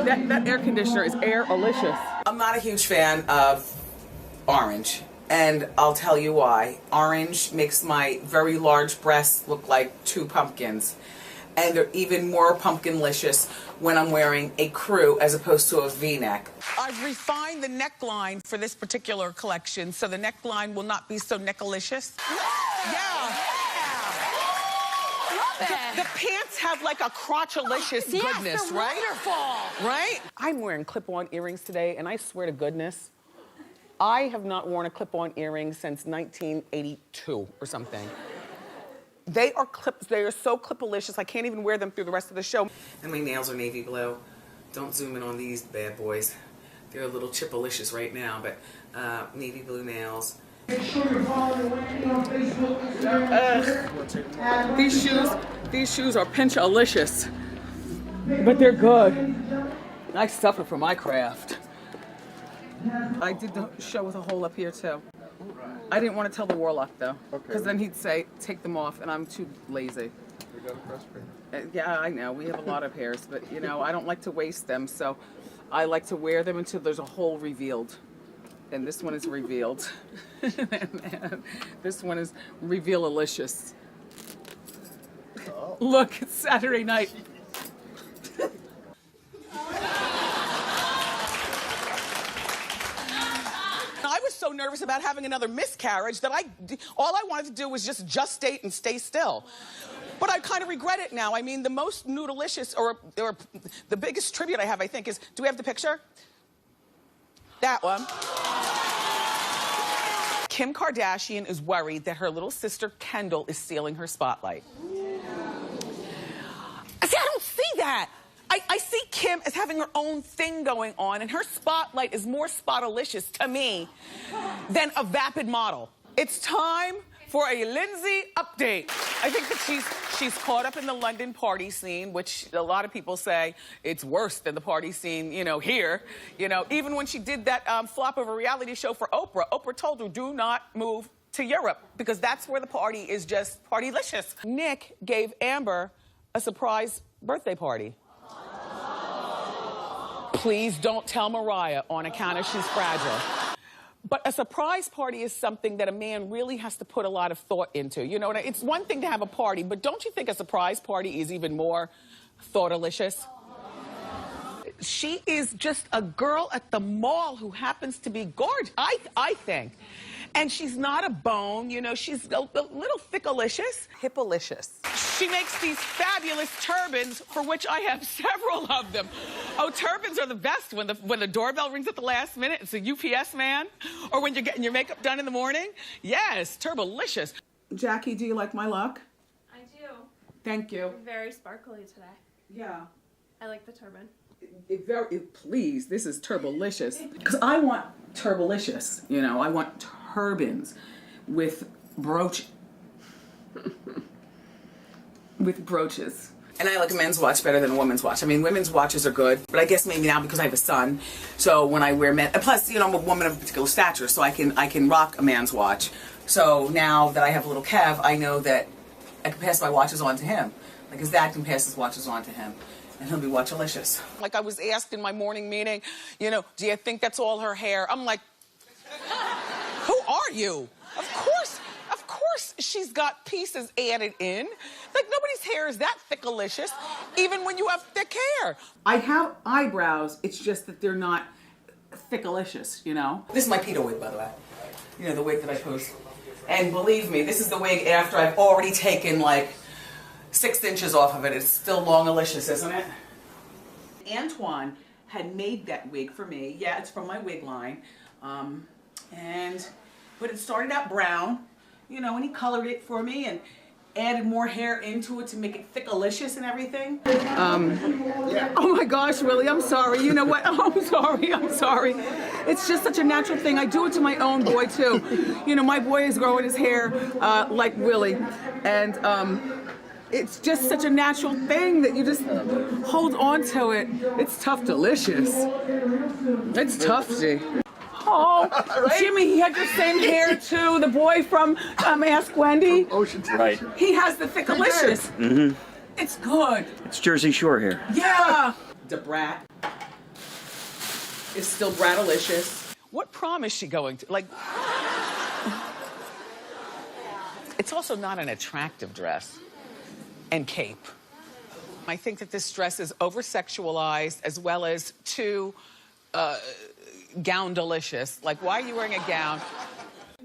that air conditioner is air-alicious. I'm not a huge fan of orange, and I'll tell you why. Orange makes my very large breasts look like 2 pumpkins, and they're even more pumpkinlicious when I'm wearing a crew as opposed to a V-neck. I've refined the neckline for this particular collection, so the neckline will not be so neckalicious. Yeah. The pants have like a crotchalicious goodness, right? Wonderful. Right? I'm wearing clip-on earrings today, and I swear to goodness, I have not worn a clip-on earring since 1982 or something. They are so clip-alicious, I can't even wear them through the rest of the show. And my nails are navy blue. Don't zoom in on these bad boys. They're a little chip-alicious right now, but navy blue nails. Make sure you're following Wendy on Facebook, Instagram. These shoes are pinch-alicious, but they're good. I suffer for my craft. I did the show with a hole up here too. I didn't want to tell the warlock though, because then he'd say, take them off, and I'm too lazy. We got a press pair. Yeah, I know, we have a lot of hairs, but you know, I don't like to waste them, so I like to wear them until there's a hole revealed. And this one is revealed. And this one is reveal-alicious. Oh. Look, it's Saturday night. I was so nervous about having another miscarriage that all I wanted to do was just gestate and stay still. But I kind of regret it now. I mean, the most noodleicious, or the biggest tribute I have, I think, is, do we have the picture? That one. Kim Kardashian is worried that her little sister Kendall is stealing her spotlight. See, I don't see that. I see Kim as having her own thing going on, and her spotlight is more spotalicious to me than a vapid model. It's time for a Lindsay update. I think that she's caught up in the London party scene, which a lot of people say it's worse than the party scene, you know, here. You know, even when she did that flop of a reality show for Oprah, Oprah told her, do not move to Europe, because that's where the party is just partylicious. Nick gave Amber a surprise birthday party. Please don't tell Mariah on account of she's fragile. But a surprise party is something that a man really has to put a lot of thought into. You know, it's one thing to have a party, but don't you think a surprise party is even more thoughtalicious? She is just a girl at the mall who happens to be gorgeous, I think. And she's not a bone, you know, she's a little thickalicious. Hippalicious. She makes these fabulous turbans, for which I have several of them. Oh, turbans are the best when the doorbell rings at the last minute. It's a UPS man. Or when you're getting your makeup done in the morning. Yes, turbalicious. Jackie, do you like my look? I do. Thank you. Very sparkly today. Yeah. I like the turban. Please, this is turbalicious. Because I want turbalicious, you know, I want turbans with with brooches. And I like a men's watch better than a woman's watch. I mean, women's watches are good, but I guess maybe now because I have a son, so when I wear men, plus, you know, I'm a woman of a particular stature, so I can rock a man's watch. So now that I have a little Kev, I know that I can pass my watches on to him. Like his dad can pass his watches on to him. And he'll be watchalicious. Like I was asked in my morning meeting, you know, do you think that's all her hair? I'm like, who are you? Of course she's got pieces added in. Like nobody's hair is that thickalicious, even when you have thick hair. I have eyebrows, it's just that they're not thickalicious, you know? This is my Peter wig, by the way. You know, the wig that I post. And believe me, this is the wig after I've already taken like 6 inches off of it. It's still long-alicious, isn't it? Antoine had made that wig for me. Yeah, it's from my wig line. But it started out brown, you know, and he colored it for me and added more hair into it to make it thickalicious and everything. Oh my gosh, Willie, I'm sorry. You know what? Oh, I'm sorry. It's just such a natural thing. I do it to my own boy, too. You know, my boy is growing his hair like Willie. And, it's just such a natural thing that you just hold on to it. It's tough delicious. It's tough, G. Oh, right? Jimmy, he had the same hair too. The boy from Ask Wendy. Ocean. Right. He has the thickalicious. Mm-hmm. It's good. It's Jersey Shore hair. Yeah. Da brat. is still Bradylicious. What prom is she going to? Like, it's also not an attractive dress and cape. I think that this dress is over-sexualized as well as too gown-delicious. Like, why are you wearing a gown?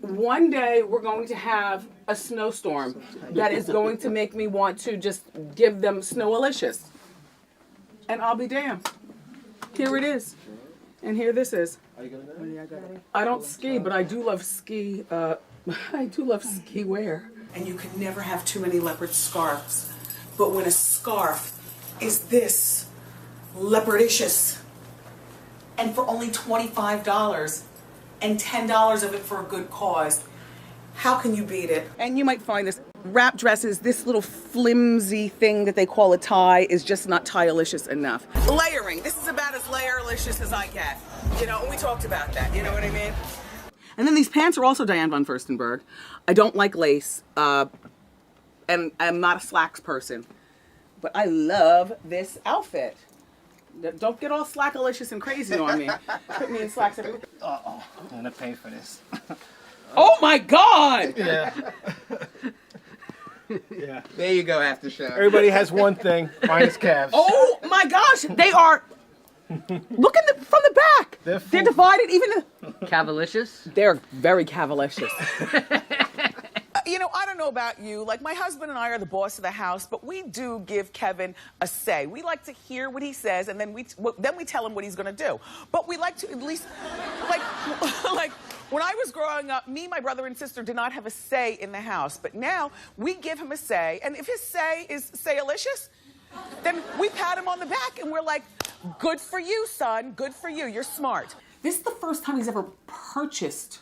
One day we're going to have a snowstorm that is going to make me want to just give them Snowalicious. And I'll be damned. Here it is. And here this is. I don't ski, but I do love ski. I do love ski wear. And you can never have too many leopard scarves. But when a scarf is this leopardicious, and for only $25 and $10 of it for a good cause, how can you beat it? And you might find this wrap dresses, this little flimsy thing that they call a tie is just not tie-alicious enough. Layering. This is about as layer-alicious as I get. You know, we talked about that. You know what I mean? And then these pants are also Diane von Furstenberg. I don't like lace, and I'm not a slacks person, but I love this outfit. Don't get all slackalicious and crazy on me. Put me in slacks every week. Uh-oh, I'm gonna pay for this. Oh my God! Yeah. Yeah. There you go, after show. Everybody has one thing, minus calves. Oh my gosh, they are. Look at from the back. They're divided. Even Cavalicious? they're very cavalicious. You know, I don't know about you. Like, my husband and I are the boss of the house, but we do give Kevin a say. We like to hear what he says, and then we tell him what he's going to do. But we like to at least, like, like when I was growing up, me, my brother, and sister did not have a say in the house. But now we give him a say, and if his say is say-alicious, then we pat him on the back, and we're like, good for you, son. Good for you. You're smart. This is the first time he's ever purchased,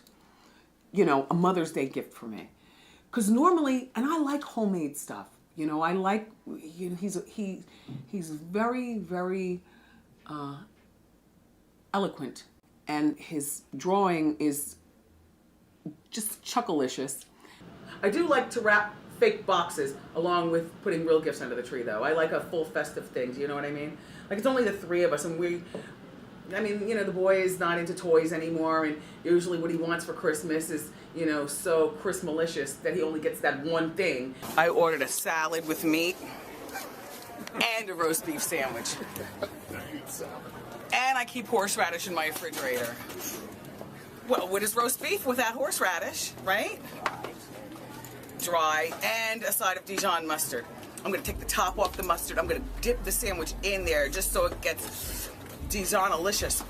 you know, a Mother's Day gift for me. Because normally, and I like homemade stuff, you know, I like, you know, he's very, very eloquent, and his drawing is just chuckalicious. I do like to wrap fake boxes along with putting real gifts under the tree, though. I like a full festive thing, do you know what I mean? Like, it's only the three of us, and I mean, you know, the boy is not into toys anymore, and usually what he wants for Christmas is, you know, so Christmalicious that he only gets that one thing. I ordered a salad with meat and a roast beef sandwich. And I keep horseradish in my refrigerator. Well, what is roast beef without horseradish, right? Dry, and a side of Dijon mustard. I'm gonna take the top off the mustard. I'm gonna dip the sandwich in there just so it gets Dijon-alicious.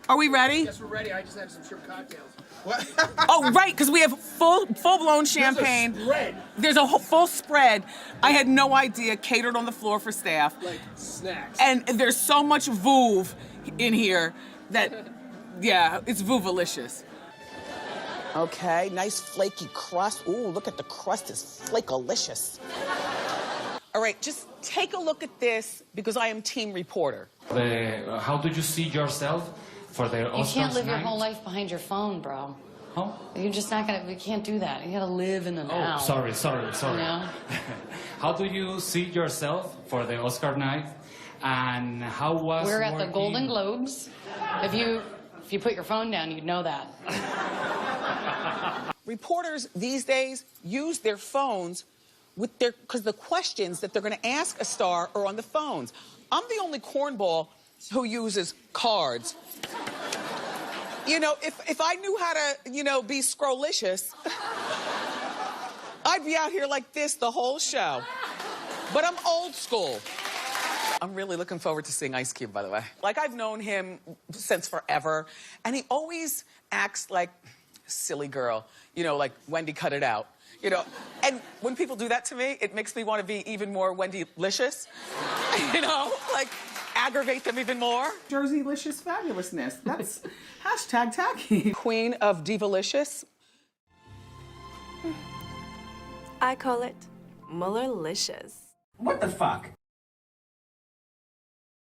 Are we ready? Yes, we're ready. I just had some shrimp cocktails. What? Oh, right, because we have full-blown champagne. There's a spread. There's a full spread. I had no idea, catered on the floor for staff. Like snacks. And there's so much vouv in here that, yeah, it's vouvalicious. Okay, nice flaky crust. Ooh, look at the crust, is flakalicious. All right, just take a look at this because I am team reporter. How do you see yourself for the Oscars You can't live your night? whole life behind your phone, bro. Huh? You're just not gonna, you can't do that. You gotta live in the now. Oh, sorry. You know? How do you see yourself for the Oscar night? And how was We're at the working- Golden Globes. If you put your phone down, you'd know that. Reporters these days use their phones because the questions that they're going to ask a star are on the phones. I'm the only cornball who uses cards. You know, if I knew how to, you know, be scrollicious, I'd be out here like this the whole show. But I'm old school. I'm really looking forward to seeing Ice Cube, by the way. Like, I've known him since forever, and he always acts like a silly girl. You know, like, Wendy, cut it out. You know, and when people do that to me, it makes me want to be even more Wendylicious. You know, like, aggravate them even more. Jersey-licious fabulousness. That's hashtag tacky. Queen of Divalicious. I call it Mullerlicious. What the fuck?